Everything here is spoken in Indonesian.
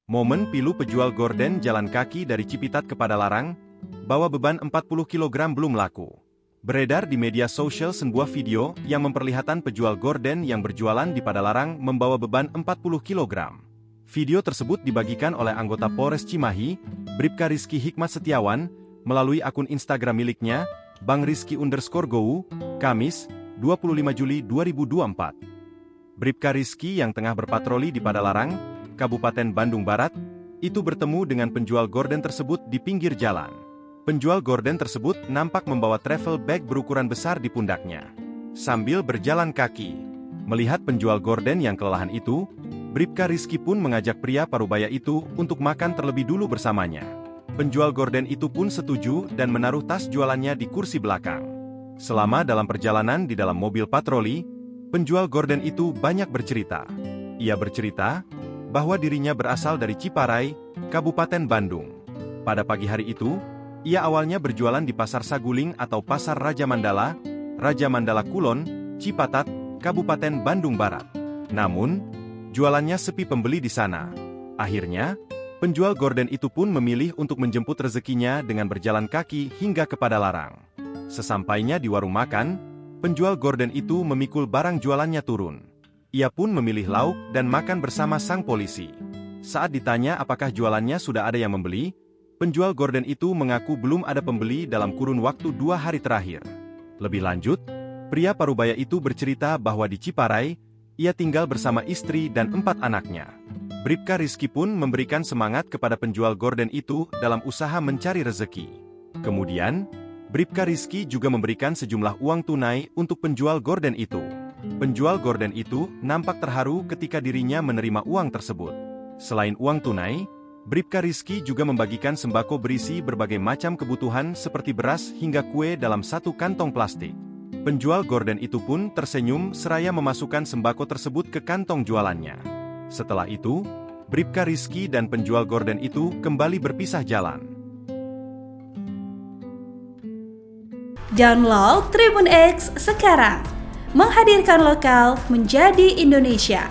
Momen pilu pejual gorden jalan kaki dari Cipitat ke Padalarang, bawa beban 40 kg belum laku. Beredar di media sosial sebuah video yang memperlihatkan pejual gorden yang berjualan di Padalarang membawa beban 40 kg. Video tersebut dibagikan oleh anggota Polres Cimahi, Bribka Rizky Hikmat Setiawan, melalui akun Instagram miliknya, Bang Rizky_Gowu, Kamis, 25 Juli 2024. Bribka Rizky yang tengah berpatroli di Padalarang, Kabupaten Bandung Barat, itu bertemu dengan penjual gorden tersebut di pinggir jalan. Penjual gorden tersebut nampak membawa travel bag berukuran besar di pundaknya. Sambil berjalan kaki, melihat penjual gorden yang kelelahan itu, Bribka Rizky pun mengajak pria parubaya itu untuk makan terlebih dulu bersamanya. Penjual gorden itu pun setuju dan menaruh tas jualannya di kursi belakang. Selama dalam perjalanan di dalam mobil patroli, penjual gorden itu banyak bercerita. Ia bercerita bahwa dirinya berasal dari Ciparai, Kabupaten Bandung. Pada pagi hari itu, ia awalnya berjualan di Pasar Saguling atau Pasar Raja Mandala Kulon, Cipatat, Kabupaten Bandung Barat. Namun, jualannya sepi pembeli di sana. Akhirnya, penjual gorden itu pun memilih untuk menjemput rezekinya dengan berjalan kaki hingga ke Padalarang. Sesampainya di warung makan, penjual gorden itu memikul barang jualannya turun. Ia pun memilih lauk dan makan bersama sang polisi. Saat ditanya apakah jualannya sudah ada yang membeli, penjual gorden itu mengaku belum ada pembeli dalam kurun waktu 2 hari terakhir. Lebih lanjut, pria parubaya itu bercerita bahwa di Ciparai, ia tinggal bersama istri dan 4 anaknya. Bribka Rizky pun memberikan semangat kepada penjual gorden itu dalam usaha mencari rezeki. Kemudian, Bribka Rizky juga memberikan sejumlah uang tunai untuk penjual gorden itu. Penjual gorden itu nampak terharu ketika dirinya menerima uang tersebut. Selain uang tunai, Bribka Rizky juga membagikan sembako berisi berbagai macam kebutuhan seperti beras hingga kue dalam satu kantong plastik. Penjual gorden itu pun tersenyum seraya memasukkan sembako tersebut ke kantong jualannya. Setelah itu, Bribka Rizky dan penjual gorden itu kembali berpisah jalan. Download Tribun X sekarang, menghadirkan lokal menjadi Indonesia.